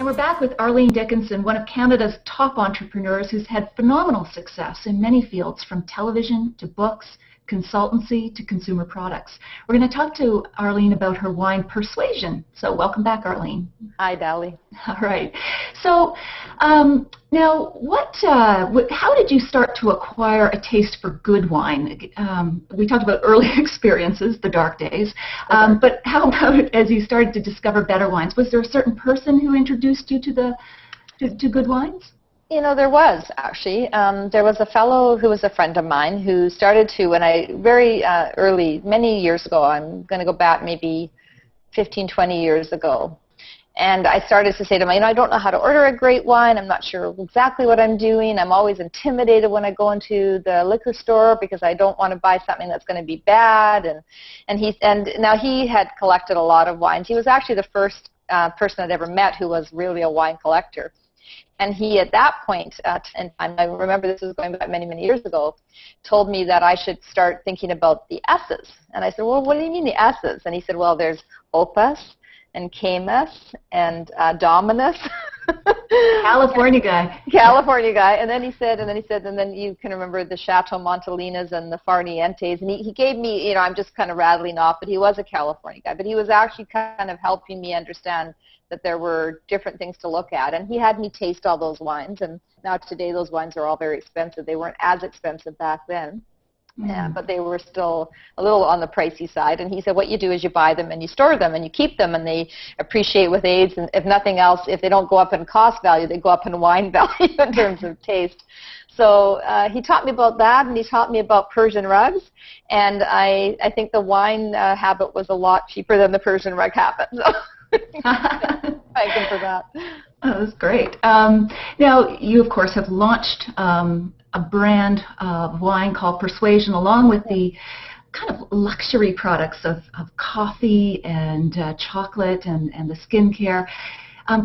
So we're back with Arlene Dickinson, one of Canada's top entrepreneurs who's had phenomenal success in many fields, from television to books, consultancy to consumer products. We're going to talk to Arlene about her wine Persuasion. So welcome back, Arlene. Hi, Dally. All right. So now, how did you start to acquire a taste for good wine? We talked about early experiences, the dark days, but how about as you started to discover better wines? Was there a certain person who introduced you to good wines? You know, there was actually. There was a fellow who was a friend of mine who started to, when I very early, many years ago, I'm going to go back maybe 15, 20 years ago. And I started to say to him, I don't know how to order a great wine. I'm not sure exactly what I'm doing. I'm always intimidated when I go into the liquor store because I don't want to buy something that's going to be bad. And now he had collected a lot of wines. He was actually the first person I'd ever met who was really a wine collector. And he, at that point, and I remember this was going back many, many years ago, told me that I should start thinking about the S's. And I said, well, what do you mean the S's? And he said, well, there's Opus and Camus and Dominus. California guy. California guy. And then he said, and then you can remember the Chateau Montalinas and the Farnientes. And he gave me, I'm just kind of rattling off, but he was a California guy. But he was actually kind of helping me understand that there were different things to look at. And he had me taste all those wines. And now today those wines are all very expensive. They weren't as expensive back then. Yeah, but they were still a little on the pricey side. And he said, what you do is you buy them and you store them and you keep them, and they appreciate with age. And if nothing else, if they don't go up in cost value, they go up in wine value in terms of taste. So he taught me about that, and he taught me about Persian rugs. And I think the wine habit was a lot cheaper than the Persian rug habit. So thank him for that. Oh, that's great. Now, you, of course, have launched a brand of wine called Persuasion, along with the kind of luxury products of coffee and chocolate and the skincare.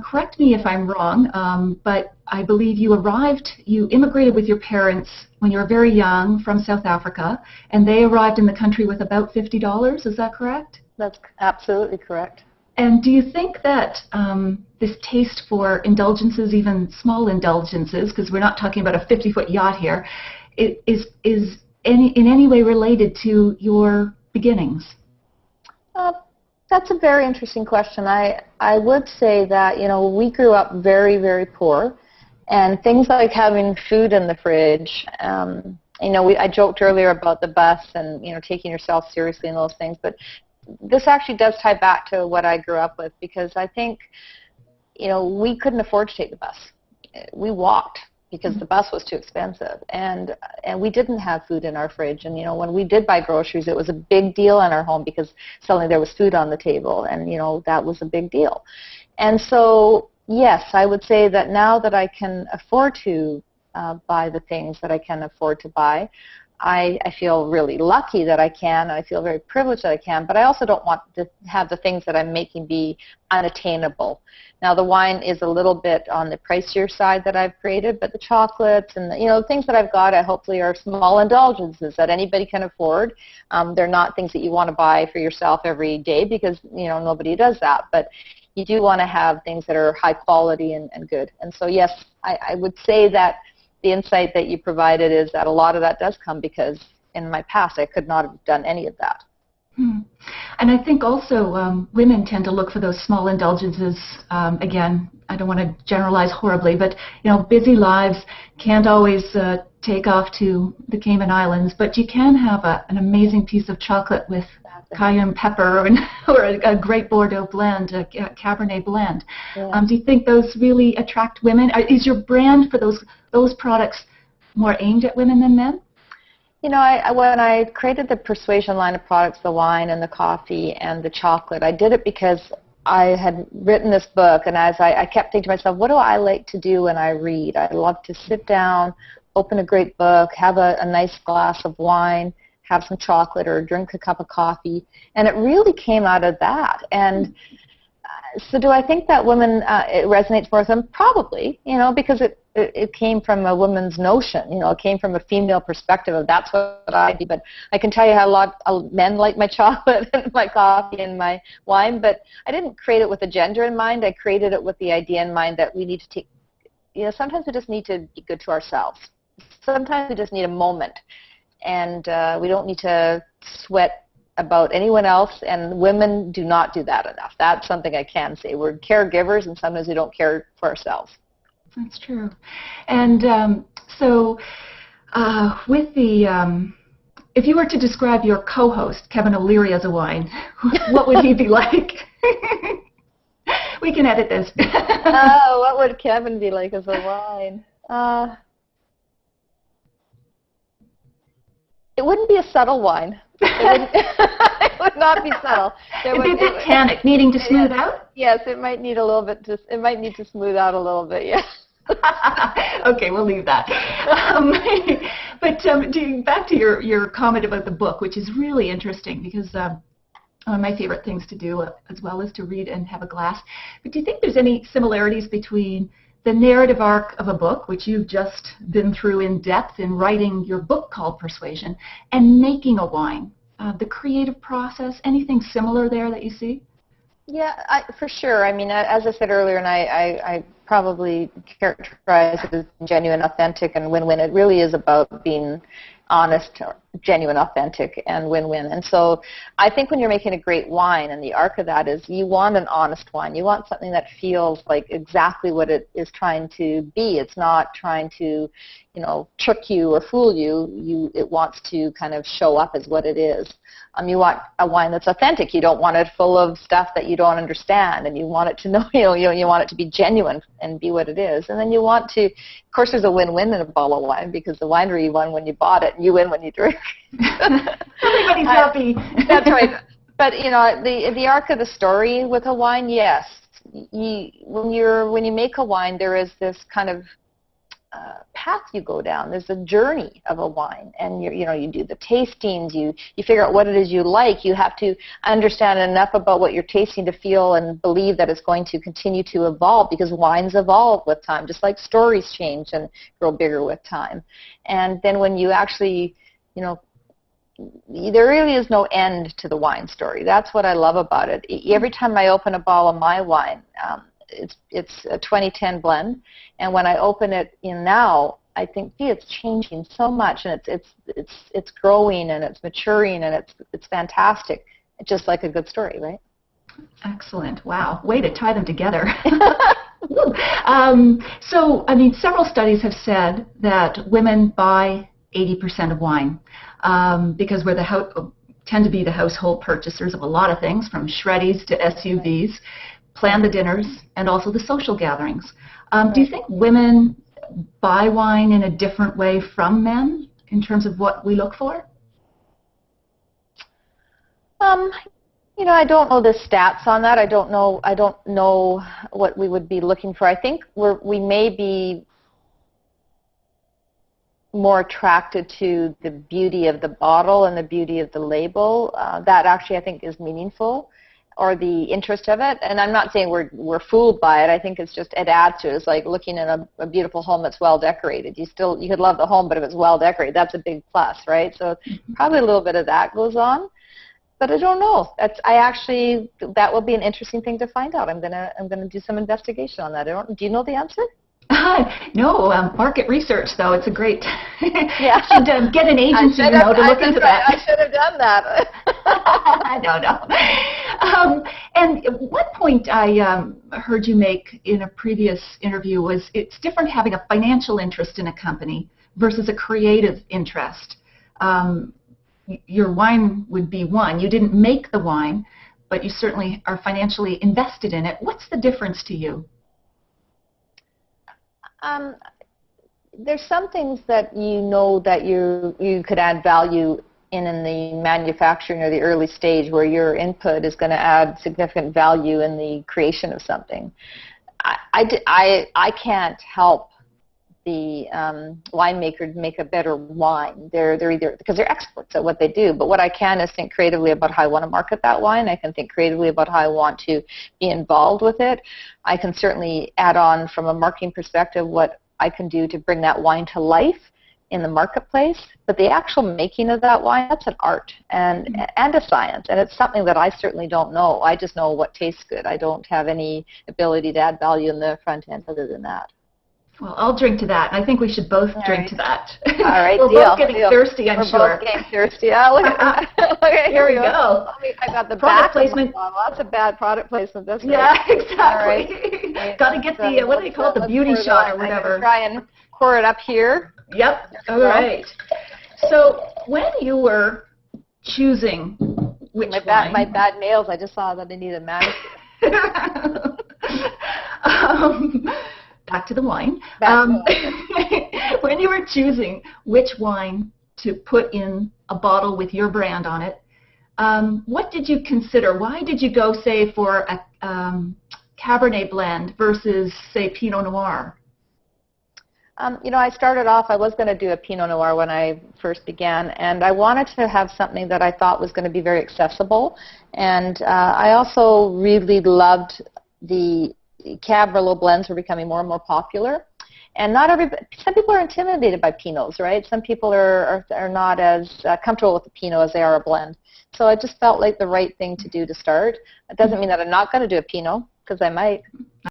Correct me if I'm wrong, but I believe you immigrated with your parents when you were very young from South Africa, and they arrived in the country with about $50. Is that correct? That's absolutely correct. And do you think that this taste for indulgences, even small indulgences, because we're not talking about a 50-foot yacht here, is in any way related to your beginnings? That's a very interesting question. I would say that, we grew up very, very poor, and things like having food in the fridge, I joked earlier about the bus and, taking yourself seriously and those things, but this actually does tie back to what I grew up with, because I think, we couldn't afford to take the bus. We walked because the bus was too expensive, and we didn't have food in our fridge. And, when we did buy groceries, it was a big deal in our home because suddenly there was food on the table, and, that was a big deal. And so, yes, I would say that now that I can afford to buy the things that I can afford to buy, I feel really lucky that I can. I feel very privileged that I can, but I also don't want to have the things that I'm making be unattainable. Now, the wine is a little bit on the pricier side that I've created, but the chocolates and the things that I've got hopefully are small indulgences that anybody can afford. They're not things that you want to buy for yourself every day because nobody does that, but you do want to have things that are high quality and good. And so, yes, I would say that the insight that you provided is that a lot of that does come because in my past I could not have done any of that. And I think also women tend to look for those small indulgences. Again, I don't want to generalize horribly, but busy lives can't always take off to the Cayman Islands, but you can have an amazing piece of chocolate with cayenne pepper or a great Bordeaux blend, a Cabernet blend. Yeah. Do you think those really attract women? Is your brand for those products more aimed at women than men? When I created the Persuasion line of products, the wine and the coffee and the chocolate, I did it because I had written this book, and as I kept thinking to myself, what do I like to do when I read? I love to sit down, open a great book, have a nice glass of wine, have some chocolate or drink a cup of coffee, and it really came out of that. And so do I think that women, it resonates more with them? Probably, because it came from a woman's notion. You know, it came from a female perspective of that's what I do. But I can tell you how a lot of men like my chocolate and my coffee and my wine. But I didn't create it with a gender in mind. I created it with the idea in mind that we need to take, you know, sometimes we just need to be good to ourselves. Sometimes we just need a moment. And we don't need to sweat about anyone else, and women do not do that enough. That's something I can say. We're caregivers, and sometimes we don't care for ourselves. That's true. And so with the, if you were to describe your co-host, Kevin O'Leary, as a wine, what would he be like? We can edit this. Oh, what would Kevin be like as a wine? It wouldn't be a subtle wine. It would not be subtle. It'd be a bit tannic, needing to smooth out? Yes, it might need a little bit. It might need to smooth out a little bit, yes. Okay, we'll leave that. But back to your comment about the book, which is really interesting because one of my favorite things to do as well is to read and have a glass. But do you think there's any similarities between the narrative arc of a book, which you've just been through in depth in writing your book called Persuasion, and making a wine? The creative process, anything similar there that you see? Yeah, for sure. I mean, as I said earlier, and I probably characterize it as genuine, authentic, and win-win. It really is about being honest, genuine, authentic, and win-win. And so I think when you're making a great wine, and the arc of that is you want an honest wine. You want something that feels like exactly what it is trying to be. It's not trying to, you know, trick you or fool you. It wants to kind of show up as what it is. You want a wine that's authentic. You don't want it full of stuff that you don't understand, and you want it to know, you want it to be genuine and be what it is. And then you want to, of course, there's a win-win in a bottle of wine because the winery won when you bought it, and you win when you drink. Everybody's happy. That's right. But you know, the arc of the story with a wine, yes. When you make a wine, there is this kind of path you go down. There's a journey of a wine, and you do the tastings. You figure out what it is you like. You have to understand enough about what you're tasting to feel and believe that it's going to continue to evolve, because wines evolve with time, just like stories change and grow bigger with time. And then when you actually, there really is no end to the wine story. That's what I love about it. Every time I open a bottle of my wine, it's a 2010 blend, and when I open it in now, I think, gee, it's changing so much, and it's growing and it's maturing and it's fantastic, just like a good story, right? Excellent. Wow. Way to tie them together. So, I mean, several studies have said that women buy 80% of wine because we're tend to be the household purchasers of a lot of things, from shreddies to SUVs, plan the dinners, and also the social gatherings. Do you think women buy wine in a different way from men in terms of what we look for? I don't know the stats on that. I don't know what we would be looking for. I think we may be more attracted to the beauty of the bottle and the beauty of the label. That actually, I think, is meaningful, or the interest of it. And I'm not saying we're fooled by it. I think it's just, it adds to it. It's like looking at a beautiful home that's well decorated. You could love the home, but if it's well decorated, that's a big plus, right? So probably a little bit of that goes on. But I don't know. That will be an interesting thing to find out. I'm gonna do some investigation on that. Do you know the answer? No, market research, though. It's a great. Yeah. Should get an agency to look into that. I should have done that. No. And one point I heard you make in a previous interview was it's different having a financial interest in a company versus a creative interest. Your wine would be one. You didn't make the wine, but you certainly are financially invested in it. What's the difference to you? There's some things that that you could add value in the manufacturing or the early stage, where your input is going to add significant value in the creation of something. I can't help the winemaker make a better wine. They're either, because they're experts at what they do, but what I can is think creatively about how I want to market that wine. I can think creatively about how I want to be involved with it. I can certainly add on from a marketing perspective what I can do to bring that wine to life in the marketplace. But the actual making of that wine, that's an art and a science, and it's something that I certainly don't know. I just know what tastes good. I don't have any ability to add value in the front end other than that. Well, I'll drink to that. I think we should both drink to that. All right, We're both getting thirsty, I'm sure. We're both getting thirsty. Look at that. Okay, here we go. I got the product placement. Lots of bad product placement. That's great. Yeah, exactly. All right. Got to get the, what do they call it, the beauty shot or whatever. I'm try and pour it up here. Yep. All right. So when you were choosing which wine. My bad nails, I just saw that I need a manicure. Back to the wine. When you were choosing which wine to put in a bottle with your brand on it, what did you consider? Why did you go, say, for a Cabernet blend versus, say, Pinot Noir? I started off, I was going to do a Pinot Noir when I first began, and I wanted to have something that I thought was going to be very accessible. And I also really loved the Cab Merlot blends were becoming more and more popular. And some people are intimidated by Pinots, right? Some people are not as comfortable with the Pinot as they are a blend. So I just felt like the right thing to do to start. It doesn't mean that I'm not going to do a Pinot, because I might.